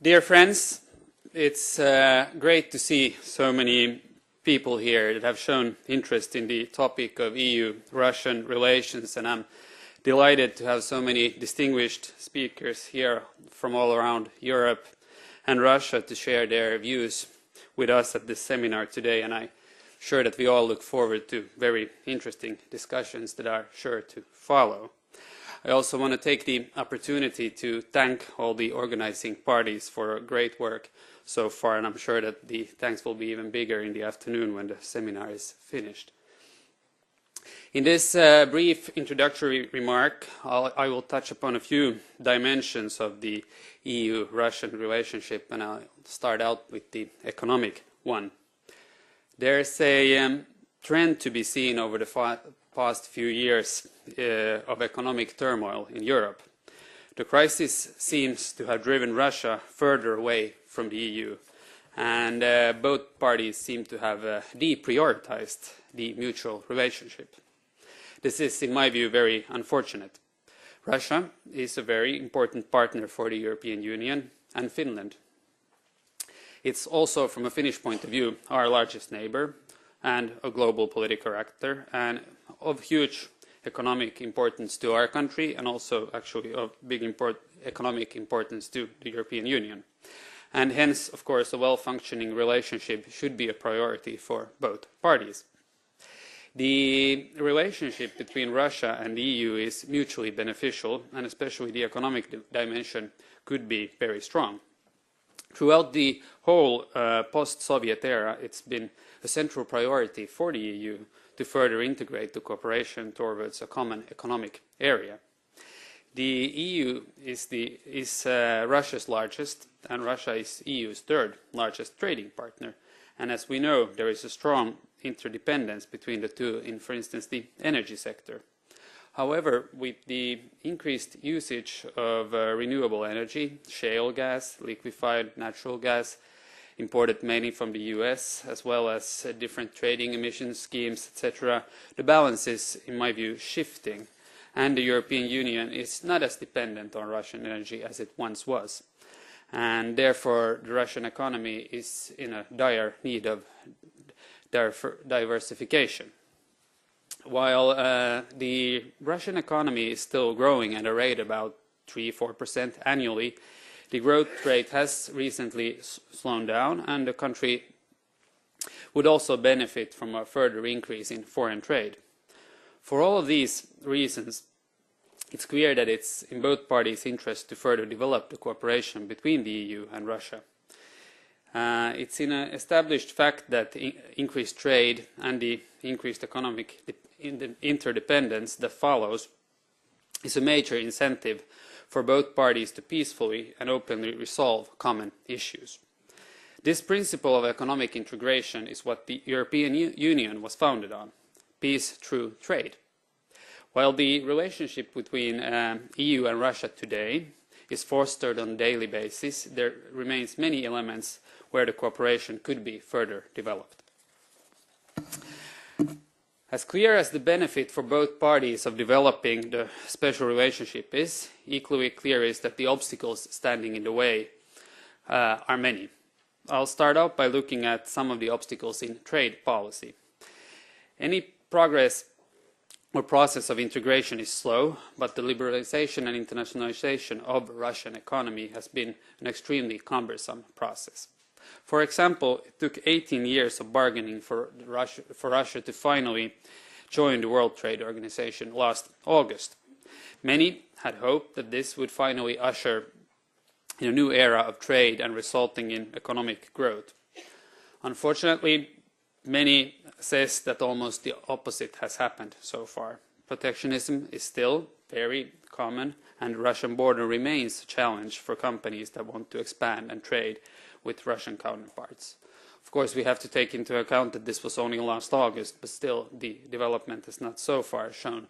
Dear friends, it's great to see so many people here that have shown interest in the topic of EU-Russian relations, and I'm delighted to have so many distinguished speakers here from all around Europe and Russia to share their views with us at this seminar today, and I'm sure that we all look forward to very interesting discussions that are sure to follow. I also want to take the opportunity to thank all the organizing parties for great work so far, and I'm sure that the thanks will be even bigger in the afternoon when the seminar is finished. In this brief introductory remark, I will touch upon a few dimensions of the EU-Russian relationship, and I'll start out with the economic one. There's a trend to be seen over the past few years of economic turmoil in Europe. The crisis seems to have driven Russia further away from the EU, and both parties seem to have deprioritized the mutual relationship. This is, in my view, very unfortunate. Russia is a very important partner for the European Union and Finland. It's also, from a Finnish point of view, our largest neighbor and a global political actor, and of huge economic importance to our country, and also actually of big economic importance to the European Union. And hence, of course, a well-functioning relationship should be a priority for both parties. The relationship between Russia and the EU is mutually beneficial, and especially the economic dimension could be very strong. Throughout the whole post-Soviet era, it's been a central priority for the EU to further integrate the cooperation towards a common economic area. The EU is Russia's largest, and Russia is EU's third largest trading partner. And as we know, there is a strong interdependence between the two in, for instance, the energy sector. However, with the increased usage of renewable energy, shale gas, liquefied natural gas, imported mainly from the US, as well as different trading emission schemes, etc., the balance is, in my view, shifting, and the European Union is not as dependent on Russian energy as it once was. And therefore, the Russian economy is in a dire need of diversification. While the Russian economy is still growing at a rate about 3–4% annually, the growth rate has recently slowed down, and the country would also benefit from a further increase in foreign trade. For all of these reasons, it's clear that it's in both parties' interest to further develop the cooperation between the EU and Russia. It's an established fact that increased trade and the increased economic interdependence that follows is a major incentive for both parties to peacefully and openly resolve common issues. This principle of economic integration is what the European Union was founded on: peace through trade. While the relationship between EU and Russia today is fostered on a daily basis, there remains many elements where the cooperation could be further developed. As clear as the benefit for both parties of developing the special relationship is, equally clear is that the obstacles standing in the way are many. I'll start out by looking at some of the obstacles in trade policy. Any progress or process of integration is slow, but the liberalization and internationalization of the Russian economy has been an extremely cumbersome process. For example, it took 18 years of bargaining for Russia to finally join the World Trade Organization last August. Many had hoped that this would finally usher in a new era of trade and resulting in economic growth. Unfortunately, many says that almost the opposite has happened so far. Protectionism is still very common, and the Russian border remains a challenge for companies that want to expand and trade with Russian counterparts. Of course, we have to take into account that this was only last August, but still the development has not so far shown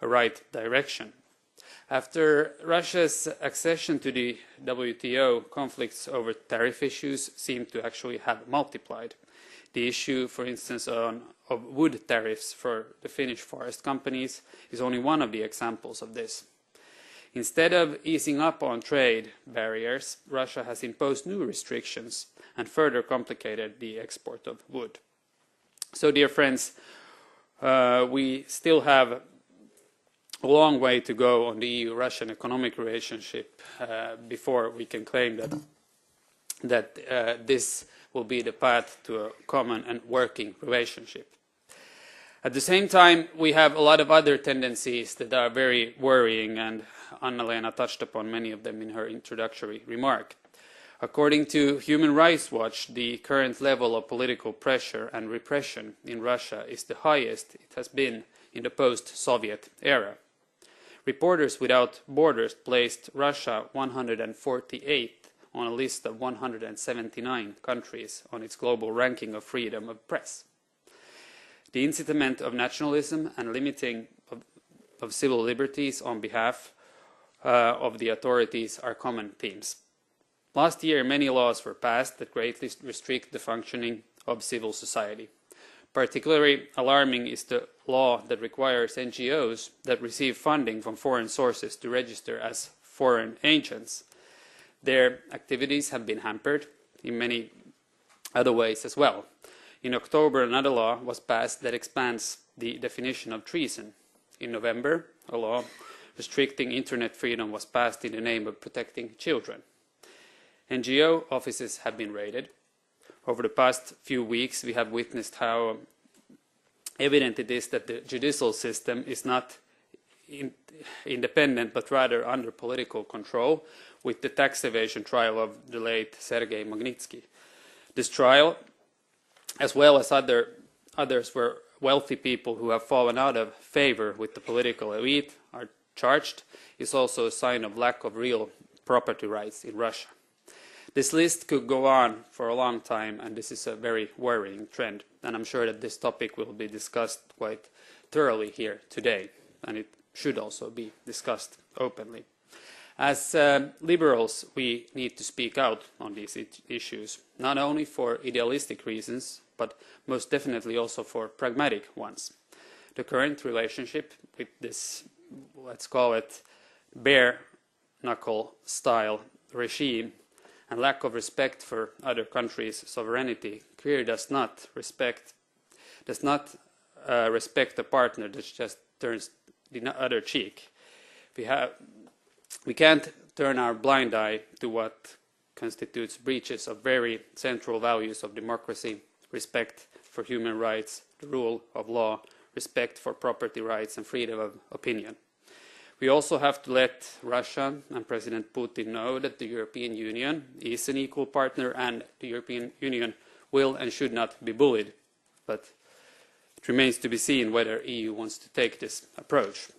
a right direction. After Russia's accession to the WTO, conflicts over tariff issues seem to actually have multiplied. The issue, for instance, of wood tariffs for the Finnish forest companies is only one of the examples of this. Instead of easing up on trade barriers, Russia has imposed new restrictions and further complicated the export of wood. So, dear friends, we still have a long way to go on the EU-Russian economic relationship before we can claim that this will be the path to a common and working relationship. At the same time, we have a lot of other tendencies that are very worrying, and Anna-Lena touched upon many of them in her introductory remark. According to Human Rights Watch, the current level of political pressure and repression in Russia is the highest it has been in the post-Soviet era. Reporters Without Borders placed Russia 148th on a list of 179 countries on its global ranking of freedom of press. The incitement of nationalism and limiting of civil liberties on behalf of the authorities are common themes. Last year, many laws were passed that greatly restrict the functioning of civil society. Particularly alarming is the law that requires NGOs that receive funding from foreign sources to register as foreign agents. Their activities have been hampered in many other ways as well. In October, another law was passed that expands the definition of treason. In November, a law restricting internet freedom was passed in the name of protecting children. NGO offices have been raided. Over the past few weeks, we have witnessed how evident it is that the judicial system is not independent, but rather under political control, with the tax evasion trial of the late Sergei Magnitsky. This trial, as well as others where wealthy people who have fallen out of favor with the political elite are charged, is also a sign of lack of real property rights in Russia. This list could go on for a long time, and this is a very worrying trend. And I'm sure that this topic will be discussed quite thoroughly here today, and it should also be discussed openly. As liberals, we need to speak out on these issues, not only for idealistic reasons, but most definitely also for pragmatic ones. The current relationship with this, let's call it, bare-knuckle style regime and lack of respect for other countries' sovereignty clearly does not respect a partner that just turns the other cheek. We can't turn our blind eye to what constitutes breaches of very central values of democracy, respect for human rights, the rule of law, respect for property rights and freedom of opinion. We also have to let Russia and President Putin know that the European Union is an equal partner and the European Union will and should not be bullied. But it remains to be seen whether the EU wants to take this approach.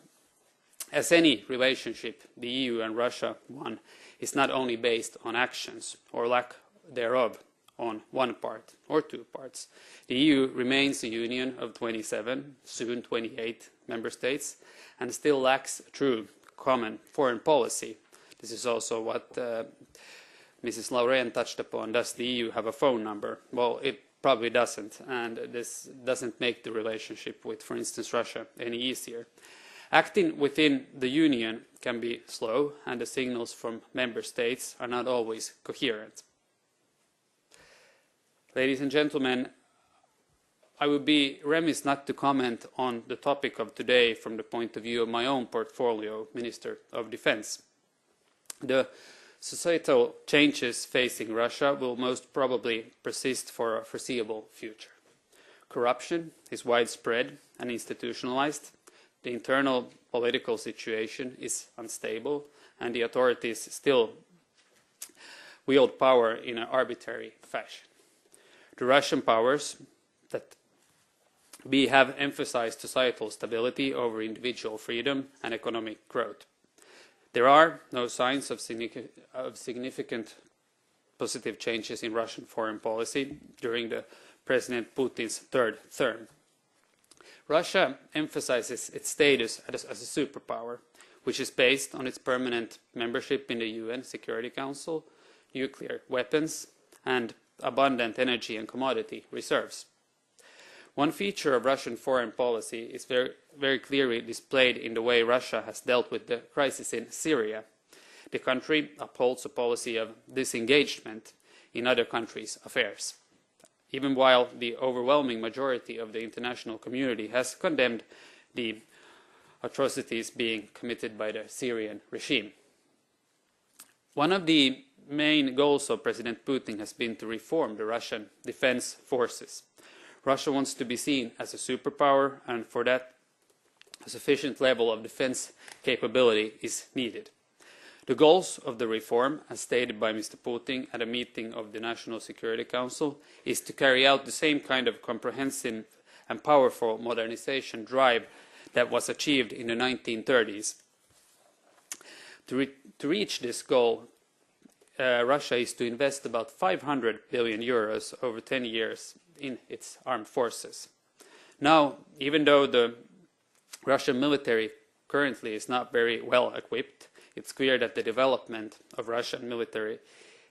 As any relationship, the EU and Russia one is not only based on actions or lack thereof on one part or two parts. The EU remains a union of 27, soon 28 member states, and still lacks a true common foreign policy. This is also what Mrs. Laurén touched upon. Does the EU have a phone number? Well, it probably doesn't, and this doesn't make the relationship with, for instance, Russia any easier. Acting within the Union can be slow, and the signals from member states are not always coherent. Ladies and gentlemen, I would be remiss not to comment on the topic of today from the point of view of my own portfolio, Minister of Defense. The societal changes facing Russia will most probably persist for a foreseeable future. Corruption is widespread and institutionalized. The internal political situation is unstable, and the authorities still wield power in an arbitrary fashion. The Russian powers that have emphasized societal stability over individual freedom and economic growth. There are no signs of significant positive changes in Russian foreign policy during the President Putin's third term. Russia emphasizes its status as a superpower, which is based on its permanent membership in the UN Security Council, nuclear weapons, and abundant energy and commodity reserves. One feature of Russian foreign policy is very clearly displayed in the way Russia has dealt with the crisis in Syria. The country upholds a policy of disengagement in other countries' affairs, even while the overwhelming majority of the international community has condemned the atrocities being committed by the Syrian regime. One of the main goals of President Putin has been to reform the Russian defense forces. Russia wants to be seen as a superpower, and for that a sufficient level of defense capability is needed. The goals of the reform, as stated by Mr. Putin at a meeting of the National Security Council, is to carry out the same kind of comprehensive and powerful modernization drive that was achieved in the 1930s. To reach this goal, Russia is to invest about 500 billion euros over 10 years in its armed forces. Now, even though the Russian military currently is not very well equipped, it's clear that the development of Russian military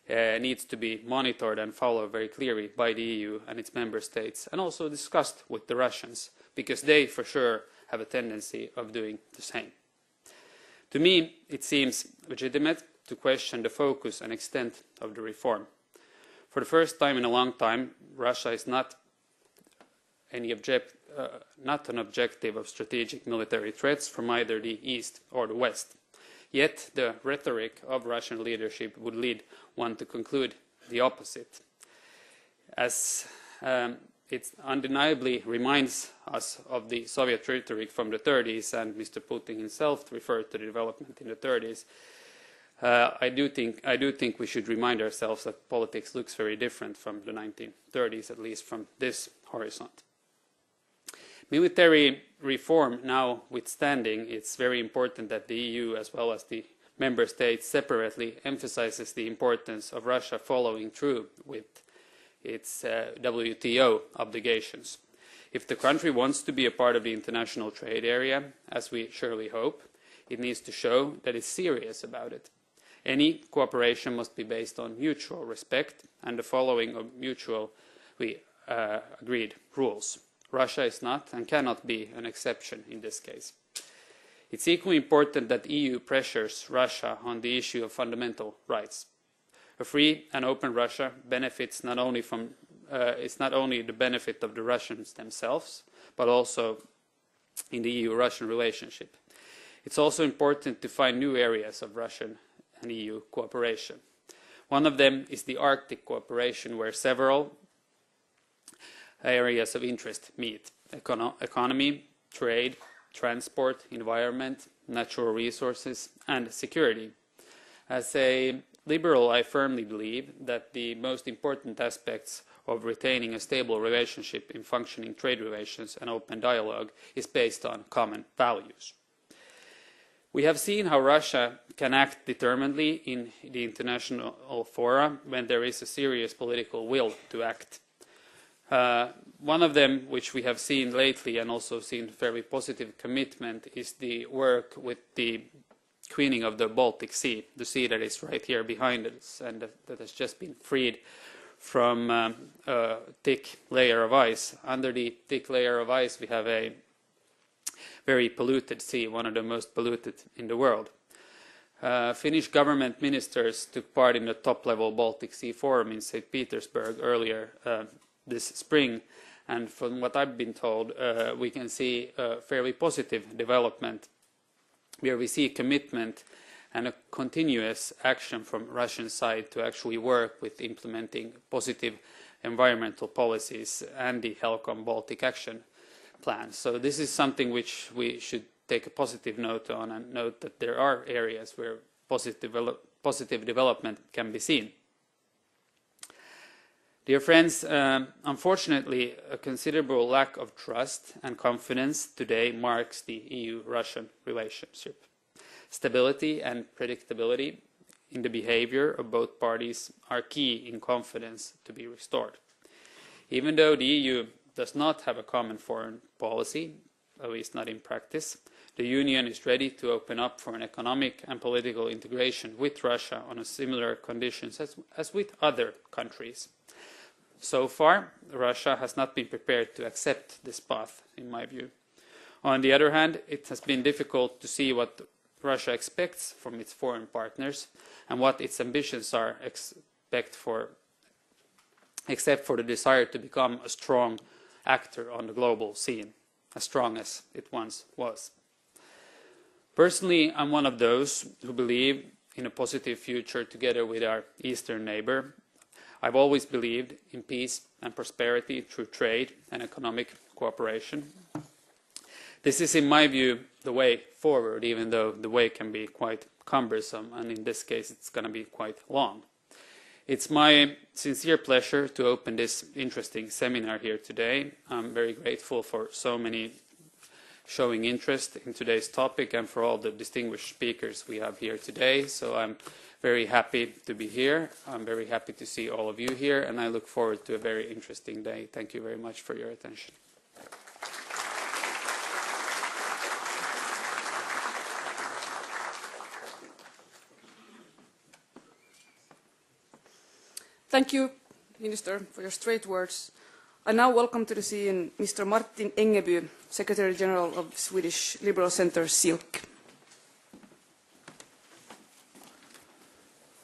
needs to be monitored and followed very clearly by the EU and its member states, and also discussed with the Russians, because they for sure have a tendency of doing the same. To me, it seems legitimate to question the focus and extent of the reform. For the first time in a long time, Russia is not an objective of strategic military threats from either the East or the West. Yet the rhetoric of Russian leadership would lead one to conclude the opposite, as it undeniably reminds us of the Soviet rhetoric from the 30s, and Mr. Putin himself referred to the development in the 30s. I do think we should remind ourselves that politics looks very different from the 1930s, at least from this horizon. Military reform notwithstanding, it's very important that the EU as well as the member states separately emphasizes the importance of Russia following through with its WTO obligations. If the country wants to be a part of the international trade area, as we surely hope, it needs to show that it's serious about it. Any cooperation must be based on mutual respect and the following of mutually agreed rules. Russia is not and cannot be an exception in this case. It's equally important that the EU pressures Russia on the issue of fundamental rights. A free and open Russia benefits not only it's not only the benefit of the Russians themselves, but also in the EU-Russian relationship. It's also important to find new areas of Russian and EU cooperation. One of them is the Arctic cooperation, where several areas of interest meet: economy, trade, transport, environment, natural resources, and security. As a liberal, I firmly believe that the most important aspects of retaining a stable relationship in functioning trade relations and open dialogue is based on common values. We have seen how Russia can act determinedly in the international fora when there is a serious political will to act. One of them, which we have seen lately and also seen fairly positive commitment, is the work with the cleaning of the Baltic Sea, the sea that is right here behind us and that has just been freed from a thick layer of ice. Under the thick layer of ice we have a very polluted sea, one of the most polluted in the world. Finnish government ministers took part in the top-level Baltic Sea Forum in St. Petersburg earlier this spring, and from what I've been told, we can see a fairly positive development where we see commitment and a continuous action from Russian side to actually work with implementing positive environmental policies and the HELCOM Baltic Action Plan. So this is something which we should take a positive note on, and note that there are areas where positive development can be seen. Dear friends, unfortunately, a considerable lack of trust and confidence today marks the EU-Russian relationship. Stability and predictability in the behavior of both parties are key in confidence to be restored. Even though the EU does not have a common foreign policy, at least not in practice, the Union is ready to open up for an economic and political integration with Russia on a similar conditions as with other countries. So far, Russia has not been prepared to accept this path, in my view. On the other hand, it has been difficult to see what Russia expects from its foreign partners and what its ambitions are, except for the desire to become a strong actor on the global scene, as strong as it once was. Personally, I'm one of those who believe in a positive future together with our eastern neighbor. I've always believed in peace and prosperity through trade and economic cooperation. This is, in my view, the way forward, even though the way can be quite cumbersome, and in this case it's going to be quite long. It's my sincere pleasure to open this interesting seminar here today. I'm very grateful for so many showing interest in today's topic and for all the distinguished speakers we have here today. So I'm very happy to be here. I'm very happy to see all of you here, and I look forward to a very interesting day. Thank you very much for your attention. Thank you, Minister, for your straight words. I now welcome to the scene Mr. Martin Ängeby, Secretary General of Swedish Liberal Center SILC.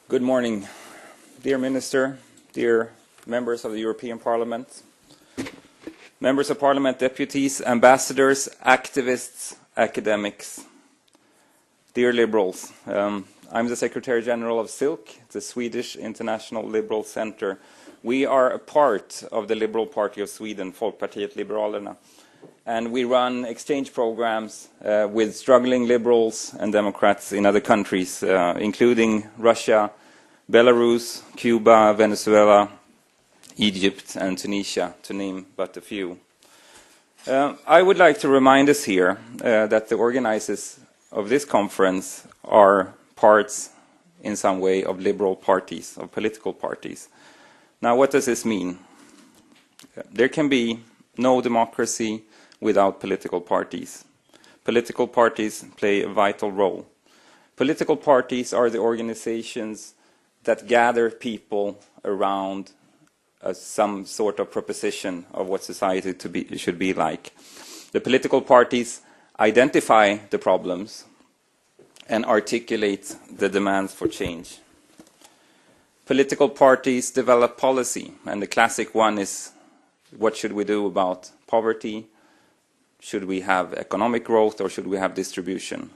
Good morning, dear Minister, dear members of the European Parliament, members of Parliament, deputies, ambassadors, activists, academics, dear Liberals. I'm the Secretary General of SILC, the Swedish International Liberal Center. We are a part of the Liberal Party of Sweden, Folkpartiet Liberalerna, and we run exchange programs with struggling liberals and democrats in other countries, including Russia, Belarus, Cuba, Venezuela, Egypt, and Tunisia, to name but a few. I would like to remind us here that the organizers of this conference are parts in some way of liberal parties, of political parties. Now, what does this mean? There can be no democracy without political parties. Political parties play a vital role. Political parties are the organizations that gather people around some sort of proposition of what society should be like. The political parties identify the problems and articulate the demands for change. Political parties develop policy, and the classic one is, what should we do about poverty? Should we have economic growth, or should we have distribution?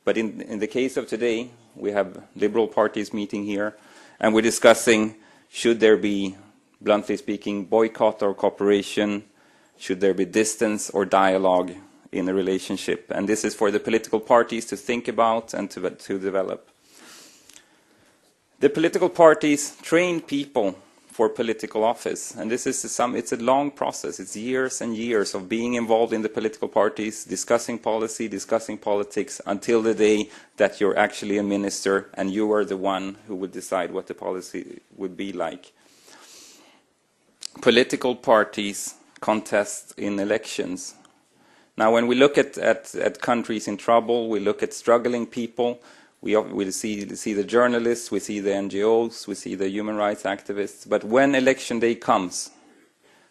But in the case of today, we have liberal parties meeting here, and we're discussing, should there be, bluntly speaking, boycott or cooperation? Should there be distance or dialogue in a relationship? And this is for the political parties to think about and to develop. The political parties train people for political office, and this is it's a long process. It's years and years of being involved in the political parties, discussing policy, discussing politics, until the day that you're actually a minister and you are the one who would decide what the policy would be like. Political parties contest in elections. Now, when we look at countries in trouble, we look at struggling people, we see the journalists, we see the NGOs, we see the human rights activists. But when election day comes,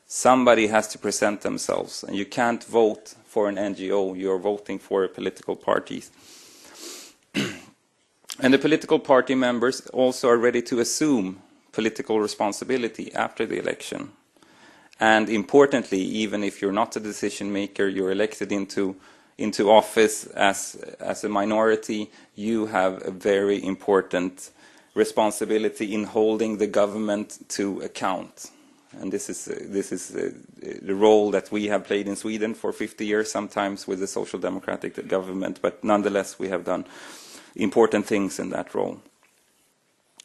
somebody has to present themselves. And you can't vote for an NGO, you're voting for a political party. And the political party members also are ready to assume political responsibility after the election. And importantly, even if you're not a decision maker, you're elected into office as a minority, you have a very important responsibility in holding the government to account. And this is the role that we have played in Sweden for 50 years, sometimes with the social democratic government, but nonetheless we have done important things in that role.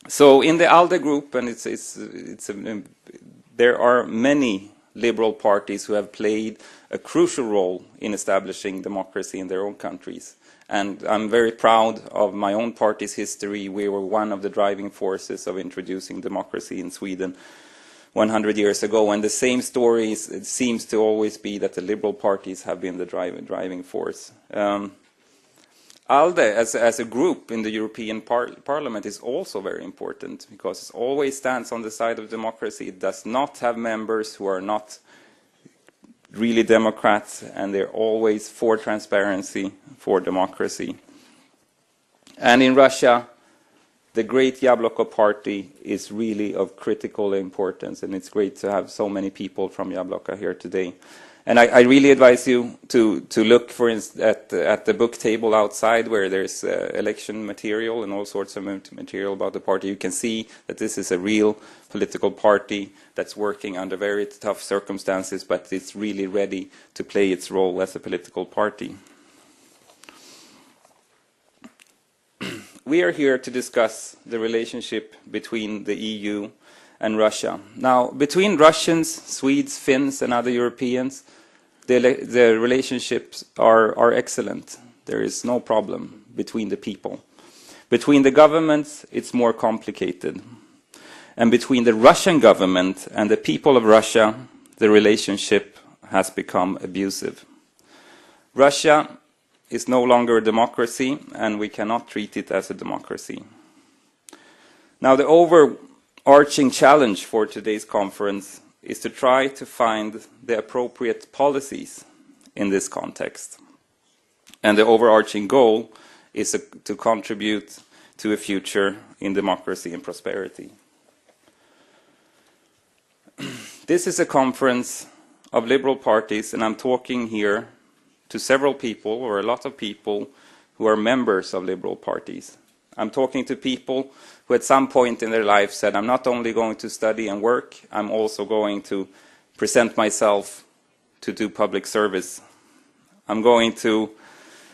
So in the ALDE group, and there are many liberal parties who have played a crucial role in establishing democracy in their own countries. And I'm very proud of my own party's history. We were one of the driving forces of introducing democracy in Sweden 100 years ago. And the same story it seems to always be that the liberal parties have been the driving force. ALDE as a group in the European Parliament is also very important because it always stands on the side of democracy. It does not have members who are not really Democrats, and they're always for transparency, for democracy. And in Russia, the great Yabloko party is really of critical importance, and it's great to have so many people from Yabloko here today. And I really advise you to look, for instance, at the book table outside where there's election material and all sorts of material about the party. You can see that this is a real political party that's working under very tough circumstances, but it's really ready to play its role as a political party. We are here to discuss the relationship between the EU and Russia. Now, between Russians, Swedes, Finns, and other Europeans, the relationships are excellent. There is no problem between the people. Between the governments, it's more complicated. And between the Russian government and the people of Russia, the relationship has become abusive. Russia is no longer a democracy, and we cannot treat it as a democracy. Now, the overarching challenge for today's conference is to try to find the appropriate policies in this context. And the overarching goal is to contribute to a future in democracy and prosperity. This is a conference of liberal parties, and I'm talking here to several people, or a lot of people, who are members of liberal parties. I'm talking to people who at some point in their life said, I'm not only going to study and work, I'm also going to present myself to do public service. I'm going to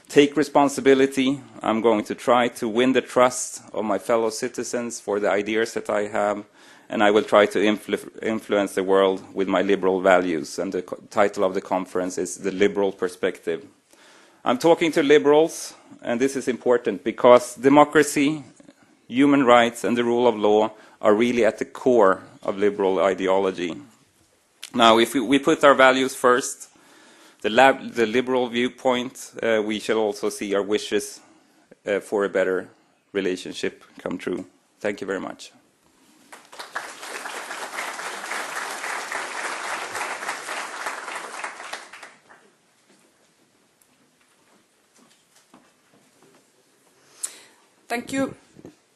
take responsibility. I'm going to try to win the trust of my fellow citizens for the ideas that I have, and I will try to influence the world with my liberal values. And the title of the conference is The Liberal Perspective. I'm talking to liberals, and this is important because democracy, human rights, and the rule of law are really at the core of liberal ideology. Now, if we put our values first, the liberal viewpoint, we shall also see our wishes for a better relationship come true. Thank you very much. Thank you,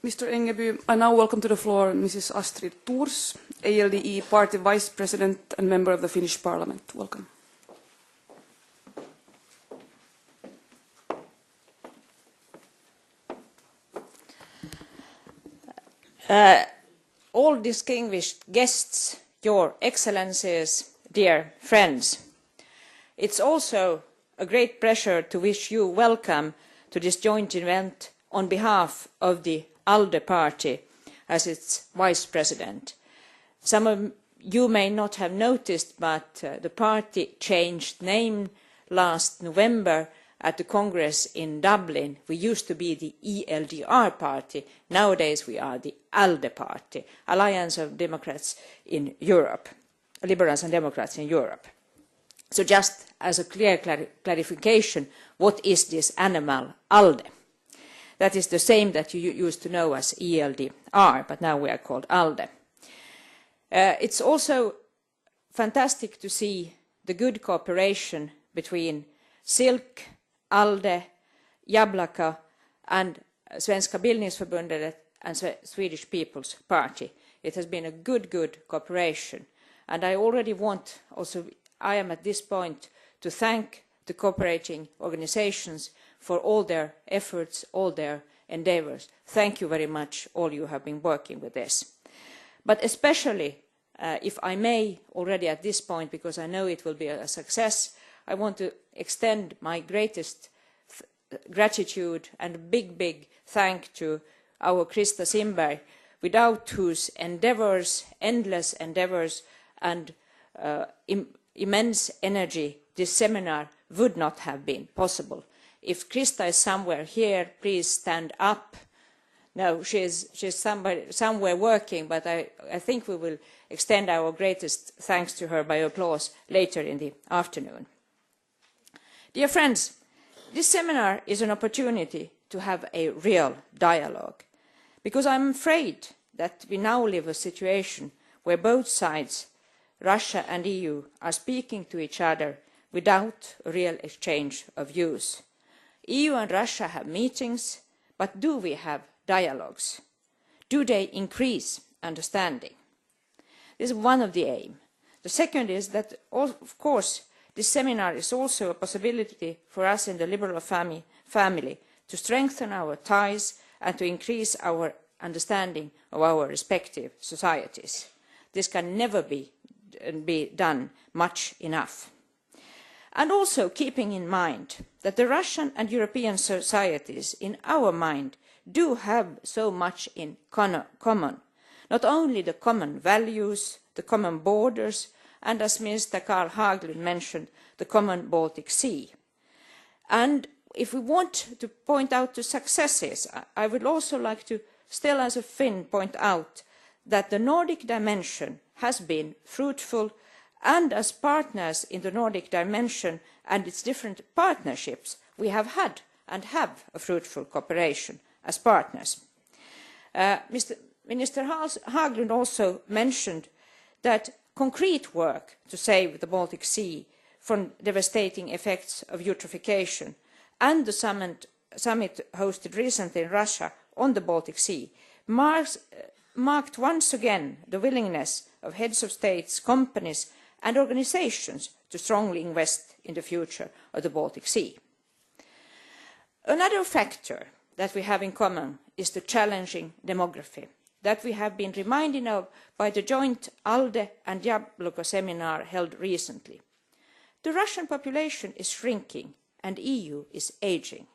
Mr. Ängeby. I now welcome to the floor Mrs. Astrid Thors, ALDE Party Vice President and member of the Finnish Parliament. Welcome. All distinguished guests, Your Excellencies, dear friends, it's also a great pleasure to wish you welcome to this joint event on behalf of the ALDE party as its vice president. Some of you may not have noticed, but the party changed name last November at the Congress in Dublin. We used to be the ELDR party. Nowadays we are the ALDE party, Alliance of Democrats in Europe, Liberals and Democrats in Europe. So just as a clear clarification, what is this animal ALDE? That is the same that you used to know as ELDR, but now we are called ALDE. It's also fantastic to see the good cooperation between SILC, ALDE, Jabloko and Svenska Bildningsförbundet and Swedish People's Party. It has been a good cooperation. And I already I am at this point to thank the cooperating organizations for all their efforts, all their endeavors. Thank you very much, all you have been working with this. But especially, if I may, already at this point, because I know it will be a success, I want to extend my greatest gratitude and big thank to our Krista Simberg, without whose endeavors, endless endeavors, and immense energy, this seminar would not have been possible. If Krista is somewhere here, please stand up. No, she's somewhere working, but I think we will extend our greatest thanks to her by applause later in the afternoon. Dear friends, This seminar is an opportunity to have a real dialogue, because I'm afraid that we now live in a situation where both sides, Russia and EU, are speaking to each other without a real exchange of views. EU and Russia have meetings, but do we have dialogues? Do they increase understanding? This is one of the aims. The second is that, of course, this seminar is also a possibility for us in the Liberal family to strengthen our ties and to increase our understanding of our respective societies. This can never be done much enough. And also keeping in mind that the Russian and European societies, in our mind, do have so much in common. Not only the common values, the common borders, and as Minister Carl Haglund mentioned, the common Baltic Sea. And if we want to point out the successes, I would also like to, still as a Finn, point out that the Nordic dimension has been fruitful, and as partners in the Nordic dimension and its different partnerships, we have had and have a fruitful cooperation as partners. Minister Haglund also mentioned that concrete work to save the Baltic Sea from devastating effects of eutrophication and the summit hosted recently in Russia on the Baltic Sea marked once again the willingness of heads of states, companies and organisations to strongly invest in the future of the Baltic Sea. Another factor that we have in common is the challenging demography that we have been reminded of by the joint ALDE and Jabloko seminar held recently. The Russian population is shrinking and EU is ageing.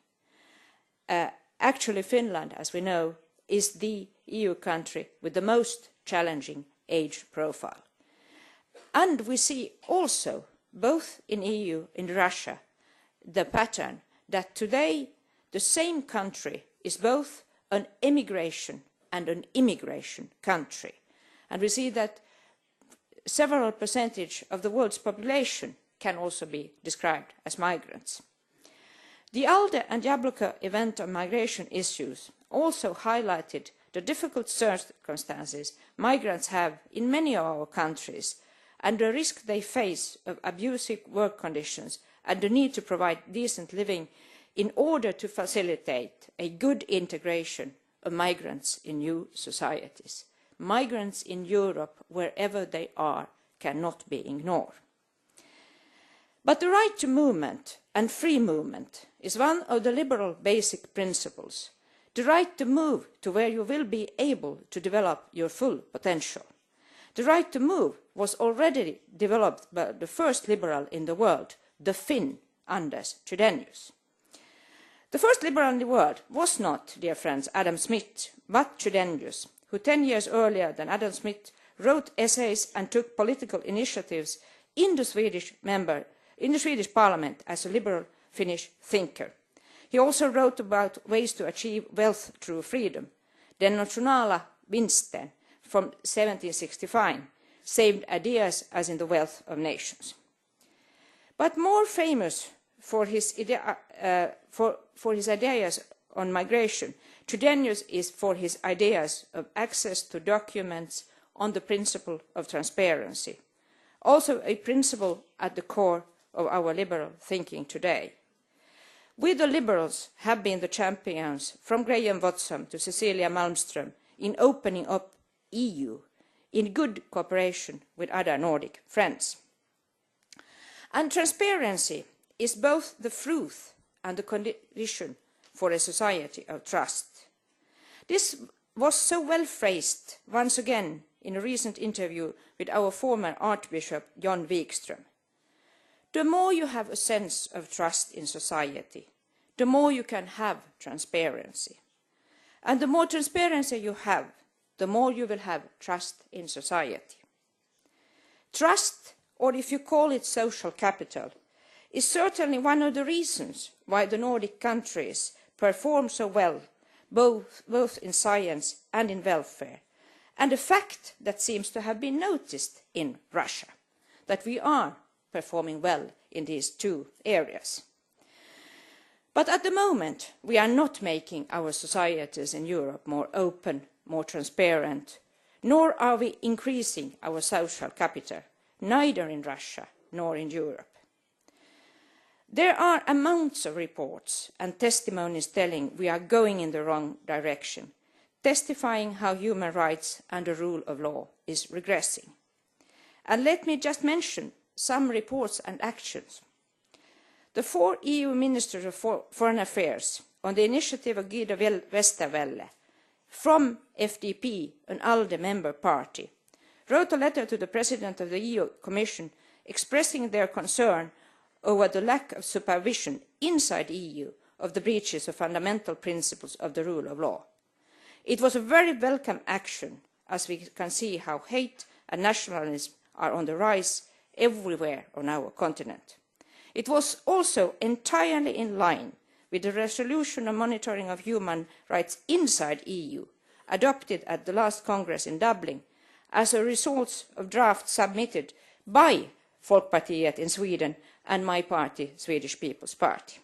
Actually, Finland, as we know, is the EU country with the most challenging age profile. And we see also, both in EU and Russia, the pattern that today the same country is both an emigration and an immigration country. And we see that several percentage of the world's population can also be described as migrants. The ALDE and Jabloko event on migration issues also highlighted the difficult circumstances migrants have in many of our countries and the risk they face of abusive work conditions and the need to provide decent living in order to facilitate a good integration of migrants in new societies. Migrants in Europe, wherever they are, cannot be ignored. But the right to movement and free movement is one of the liberal basic principles. The right to move to where you will be able to develop your full potential. The right to move was already developed by the first liberal in the world, the Finn, Anders Chydenius. The first liberal in the world was not, dear friends, Adam Smith, but Chydenius, who 10 years earlier than Adam Smith wrote essays and took political initiatives in the Swedish parliament as a liberal Finnish thinker. He also wrote about ways to achieve wealth through freedom. Den nationala vinsten from 1765 saved ideas as in the wealth of nations. But more famous for his ideas on migration, Chydenius is for his ideas of access to documents on the principle of transparency, also a principle at the core of our liberal thinking today. We the liberals have been the champions from Graham Watson to Cecilia Malmström in opening up EU in good cooperation with other Nordic friends. And transparency is both the fruit and the condition for a society of trust. This was so well phrased once again in a recent interview with our former Archbishop John Wikström. The more you have a sense of trust in society, the more you can have transparency. And the more transparency you have, the more you will have trust in society. Trust, or if you call it social capital, is certainly one of the reasons why the Nordic countries perform so well, both in science and in welfare, and a fact that seems to have been noticed in Russia, that we are performing well in these two areas. But at the moment, we are not making our societies in Europe more open, more transparent, nor are we increasing our social capital, neither in Russia nor in Europe. There are amounts of reports and testimonies telling we are going in the wrong direction, testifying how human rights and the rule of law is regressing. And let me just mention some reports and actions. The 4 EU Ministers of Foreign Affairs, on the initiative of Guido Westerwelle, from FDP, an ALDE member party, wrote a letter to the President of the EU Commission expressing their concern over the lack of supervision inside the EU of the breaches of fundamental principles of the rule of law. It was a very welcome action, as we can see how hate and nationalism are on the rise everywhere on our continent. It was also entirely in line with the resolution on monitoring of human rights inside the EU, adopted at the last Congress in Dublin, as a result of drafts submitted by Folkpartiet in Sweden and my party, Swedish People's Party.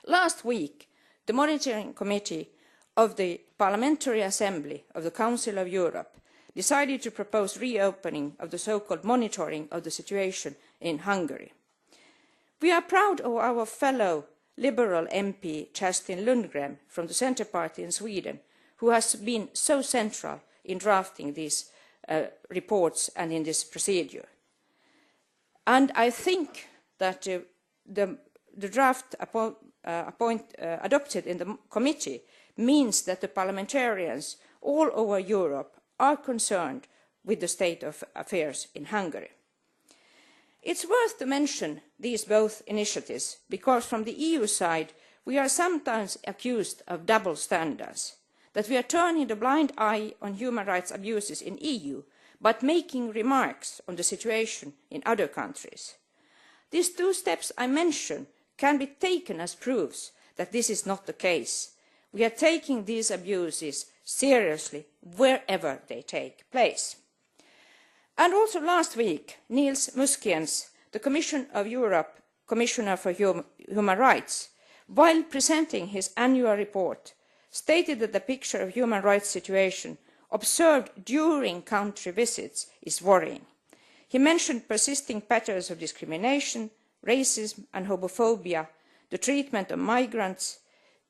Last week, the Monitoring Committee of the Parliamentary Assembly of the Council of Europe decided to propose reopening of the so-called monitoring of the situation in Hungary. We are proud of our fellow Liberal MP Kerstin Lundgren from the Centre Party in Sweden, who has been so central in drafting these reports and in this procedure. And I think that the draft adopted in the committee means that the parliamentarians all over Europe are concerned with the state of affairs in Hungary. It's worth to mention these both initiatives because from the EU side we are sometimes accused of double standards, that we are turning a blind eye on human rights abuses in the EU but making remarks on the situation in other countries. These 2 steps I mentioned can be taken as proofs that this is not the case. We are taking these abuses seriously wherever they take place. And also last week, Niels Muskiens, the Commission of Europe Commissioner for Human Rights, while presenting his annual report, stated that the picture of human rights situation observed during country visits is worrying. He mentioned persisting patterns of discrimination, racism and homophobia, the treatment of migrants,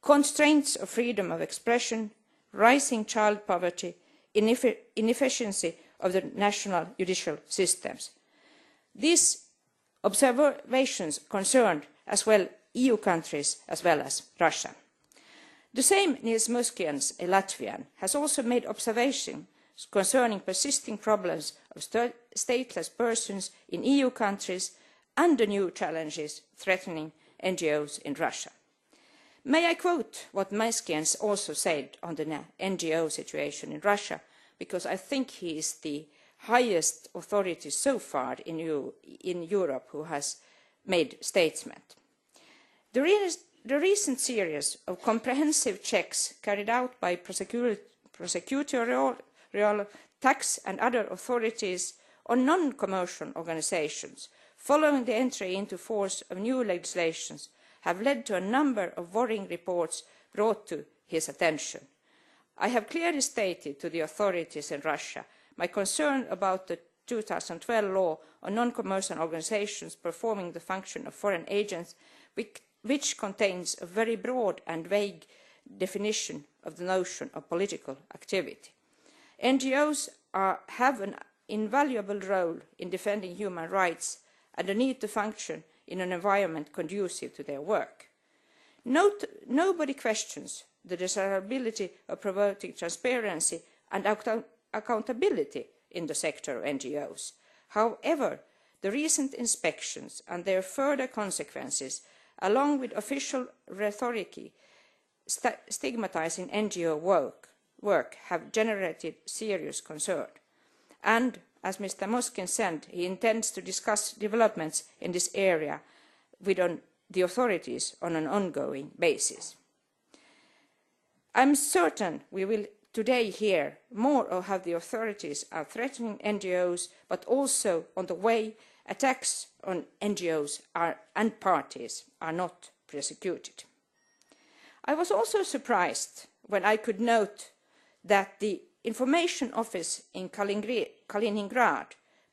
constraints of freedom of expression, rising child poverty, inefficiency of the national judicial systems. These observations concerned as well EU countries as well as Russia. The same Niels Muskiens, a Latvian, has also made observations concerning persisting problems of stateless persons in EU countries and the new challenges threatening NGOs in Russia. May I quote what Muskiens also said on the NGO situation in Russia, because I think he is the highest authority so far in Europe who has made statement. The recent series of comprehensive checks carried out by prosecutorial, tax and other authorities on non-commercial organisations following the entry into force of new legislation have led to a number of worrying reports brought to his attention. I have clearly stated to the authorities in Russia my concern about the 2012 law on non-commercial organisations performing the function of foreign agents, which contains a very broad and vague definition of the notion of political activity. NGOs have an invaluable role in defending human rights and the need to function in an environment conducive to their work. Nobody questions the desirability of promoting transparency and accountability in the sector of NGOs. However, the recent inspections and their further consequences, along with official rhetoric stigmatising NGO work, have generated serious concern. And, as Mr. Muskin said, he intends to discuss developments in this area with the authorities on an ongoing basis. I am certain we will today hear more of how the authorities are threatening NGOs, but also on the way attacks on NGOs and parties are not persecuted. I was also surprised when I could note that the Information Office in Kaliningrad,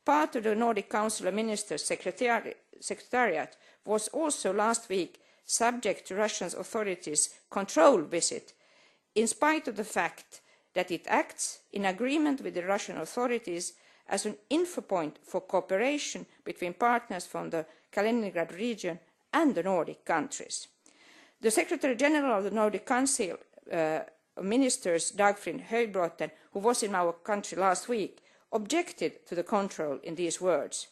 part of the Nordic Council of Ministers Secretariat, was also last week subject to Russian authorities' control visit, in spite of the fact that it acts in agreement with the Russian authorities as an info point for cooperation between partners from the Kaliningrad region and the Nordic countries. The Secretary General of the Nordic Council of Ministers, Dagfrid Høybråten, who was in our country last week, objected to the control in these words.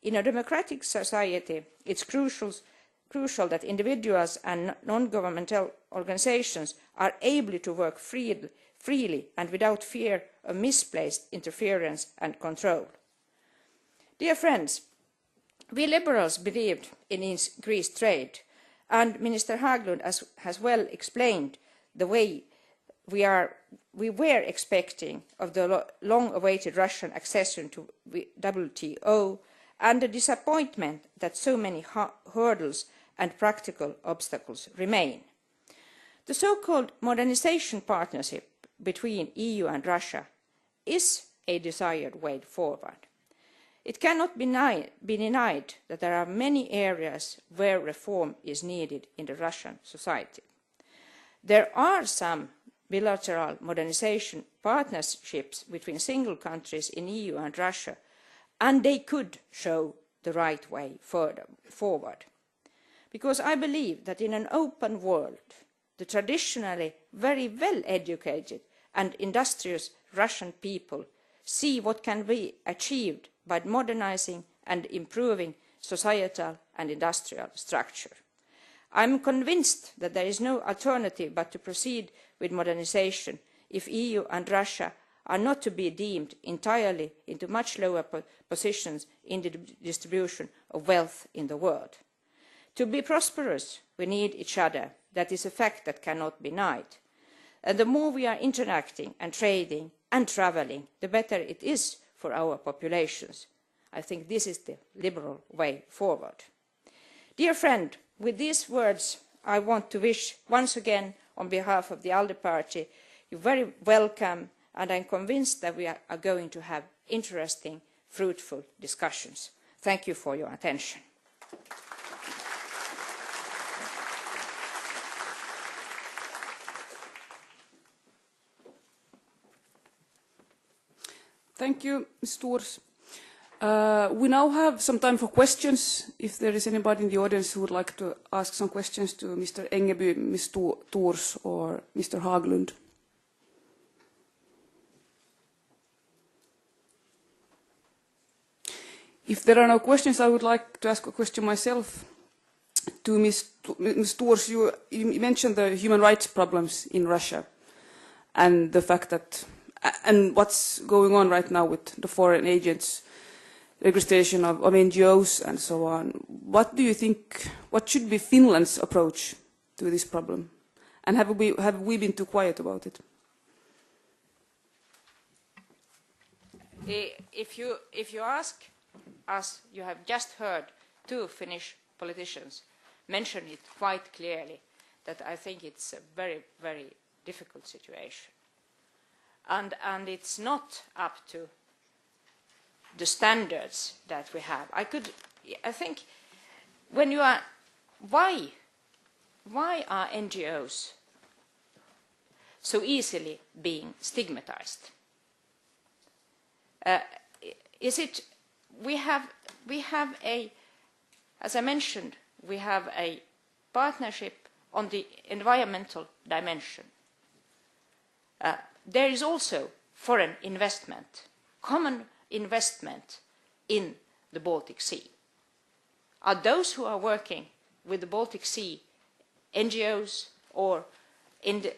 In a democratic society, it's crucial that individuals and non-governmental organisations are able to work freely and without fear of misplaced interference and control. Dear friends, we liberals believed in increased trade, and Minister Haglund has well explained the way we were expecting of the long-awaited Russian accession to WTO and the disappointment that so many hurdles and practical obstacles remain. The so-called modernisation partnership between EU and Russia is a desired way forward. It cannot be denied that there are many areas where reform is needed in the Russian society. There are some bilateral modernisation partnerships between single countries in EU and Russia, and they could show the right way forward. Because I believe that in an open world, the traditionally very well-educated and industrious Russian people see what can be achieved by modernising and improving societal and industrial structure. I am convinced that there is no alternative but to proceed with modernisation if EU and Russia are not to be deemed entirely into much lower positions in the distribution of wealth in the world. To be prosperous, we need each other. That is a fact that cannot be denied. And the more we are interacting and trading and travelling, the better it is for our populations. I think this is the liberal way forward. Dear friend, with these words, I want to wish once again, on behalf of the ALDE party, you very welcome, and I am convinced that we are going to have interesting, fruitful discussions. Thank you for your attention. Thank you, Ms. Thors. We now have some time for questions. If there is anybody in the audience who would like to ask some questions to Mr. Ängeby, Ms. Thors, or Mr. Haglund. If there are no questions, I would like to ask a question myself to Ms. Thors. You mentioned the human rights problems in Russia and the fact that and what's going on right now with the foreign agents, registration of NGOs and so on. What do you think, what should be Finland's approach to this problem? And have we been too quiet about it? If you ask us, you have just heard two Finnish politicians mention it quite clearly, that I think it's a very, very difficult situation. And it's not up to the standards that we have. I think when you are, why are NGOs so easily being stigmatized? Is it, we have a, as I mentioned, we have a partnership on the environmental dimension. There is also foreign investment, common investment in the Baltic Sea. Are those who are working with the Baltic Sea NGOs or in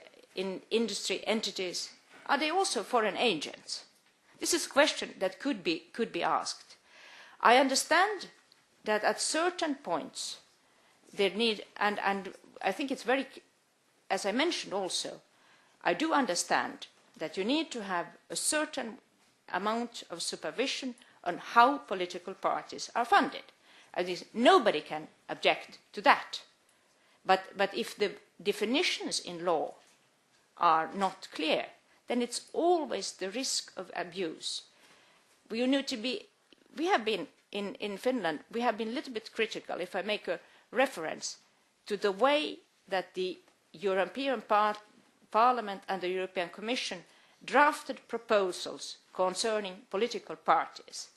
industry entities, are they also foreign agents? This is a question that could be asked. I understand that at certain points there need, and I think it's very, as I mentioned also, I do understand that you need to have a certain amount of supervision on how political parties are funded. Nobody can object to that. But if the definitions in law are not clear, then it's always the risk of abuse. We need to be, we have been, in Finland, we have been a little bit critical, if I make a reference, to the way that the European Parliament and the European Commission drafted proposals concerning political parties,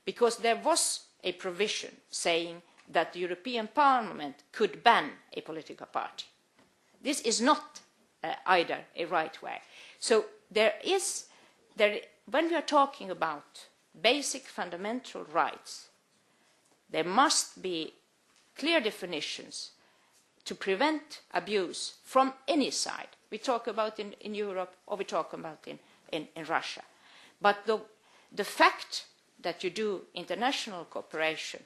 because there was a provision saying that the European Parliament could ban a political party. This is not either a right way. So when we are talking about basic fundamental rights, there must be clear definitions to prevent abuse from any side. We talk about in Europe or we talk about in Russia. But the fact that you do international cooperation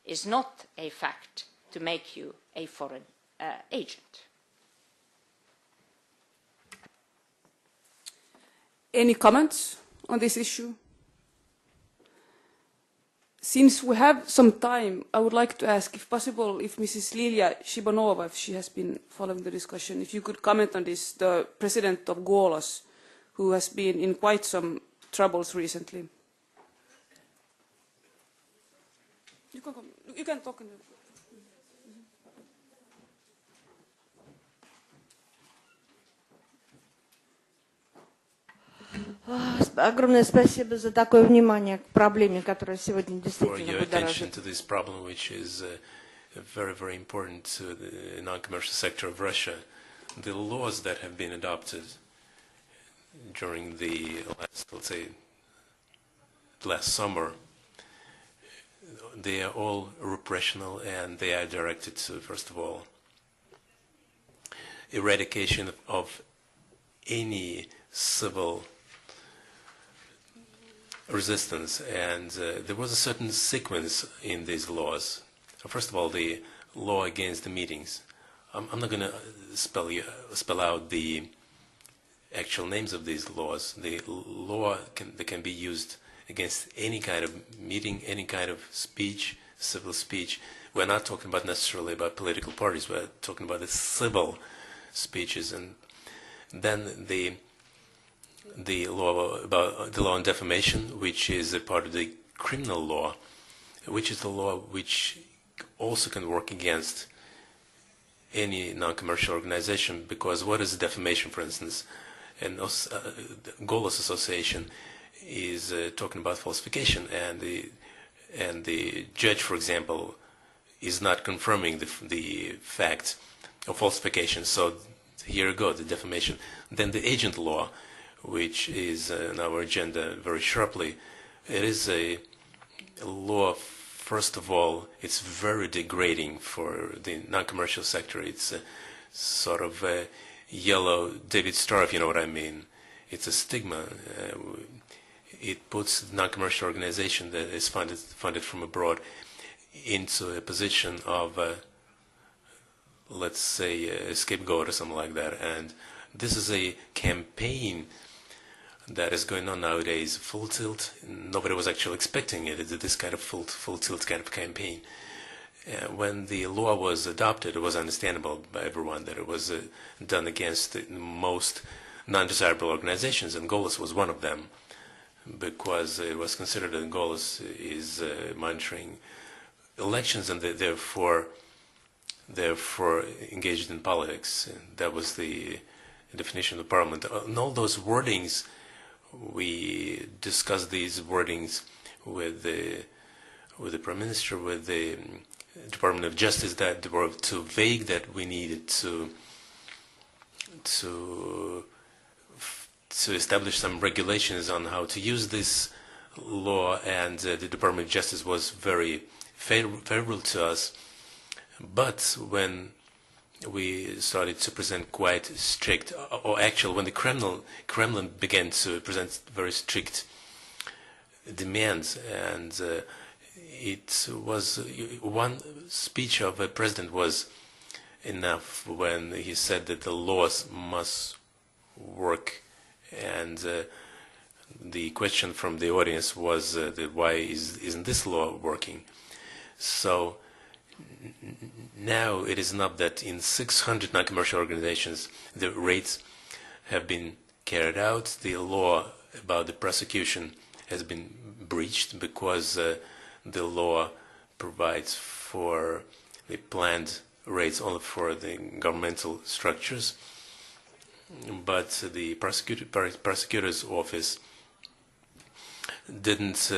is not a fact to make you a foreign agent. Any comments on this issue? Since we have some time, I would like to ask, if possible, if Mrs. Lilia Shibanova, if she has been following the discussion, if you could comment on this, the president of Golos, who has been in quite some troubles recently. You can talk. Огромное спасибо за такое внимание к проблеме, которая сегодня действительно будоражит. To this problem, which is very, very important to the non-commercial sector of Russia. The laws that have been adopted during the last, let's say, last summer, they are all repressional, and they are directed to, first of all, eradication of any civil resistance. And there was a certain sequence in these laws. First of all, the law against the meetings. I'm not going to spell out the actual names of these laws. The law that can be used against any kind of meeting, any kind of speech, civil speech. We're not talking about necessarily about political parties. We're talking about the civil speeches. And then the law about the law on defamation, which is a part of the criminal law, which is the law which also can work against any non-commercial organization. Because what is defamation, for instance? And Golos Association is talking about falsification, and the judge, for example, is not confirming the fact of falsification. So here you go, the defamation. Then the agent law, which is on our agenda very sharply. It is a law, first of all, it's very degrading for the non-commercial sector. It's a sort of a yellow David Star, if you know what I mean. It's a stigma. It puts the non-commercial organization that is funded from abroad into a position of, let's say, a scapegoat or something like that. And this is a campaign that is going on nowadays, full tilt. Nobody was actually expecting it. It's this kind of full tilt kind of campaign. When the law was adopted, it was understandable by everyone that it was done against the most non-desirable organizations, and Golos was one of them, because it was considered that Golos is monitoring elections and therefore engaged in politics. And that was the definition of the parliament. And all those wordings, we discussed these wordings with the Prime Minister, with the Department of Justice, that they were too vague, that we needed to establish some regulations on how to use this law, and the Department of Justice was very favorable to us. But when we started to present quite strict, or actually when the Kremlin began to present very strict demands, and it was one speech of a president was enough when he said that the laws must work, and the question from the audience was that why isn't this law working? So now it is not that in 600 non-commercial organizations the raids have been carried out. The law about the prosecution has been breached because the law provides for the planned raids only for the governmental structures, but the prosecutor's office didn't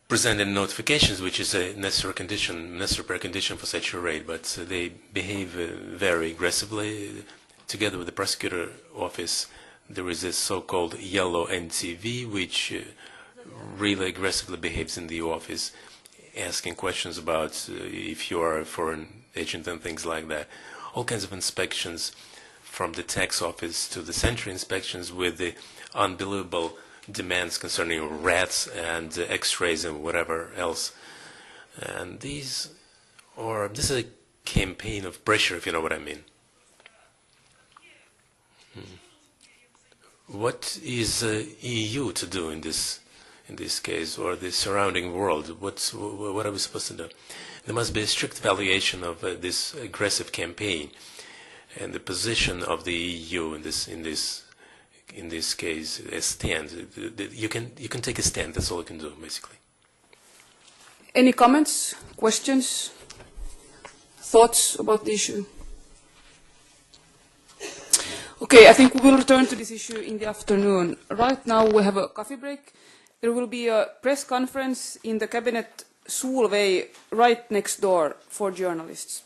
present any notifications, which is a necessary precondition for such a raid, but they behave very aggressively. Together with the prosecutor office, there is a so-called yellow NTV, which really aggressively behaves in the office, asking questions about if you are a foreign agent and things like that. All kinds of inspections, from the tax office to the century inspections, with the unbelievable demands concerning rats and x-rays and whatever else. And this is a campaign of pressure, if you know what I mean. What is EU to do in this case, or the surrounding world? What are we supposed to do? There must be a strict evaluation of this aggressive campaign and the position of the EU in this case. A stand. You can take a stand. That's all you can do, basically. Any comments, questions, thoughts about the issue? Okay, I think we will return to this issue in the afternoon. Right now we have a coffee break. There will be a press conference in the cabinet Solveig right next door for journalists.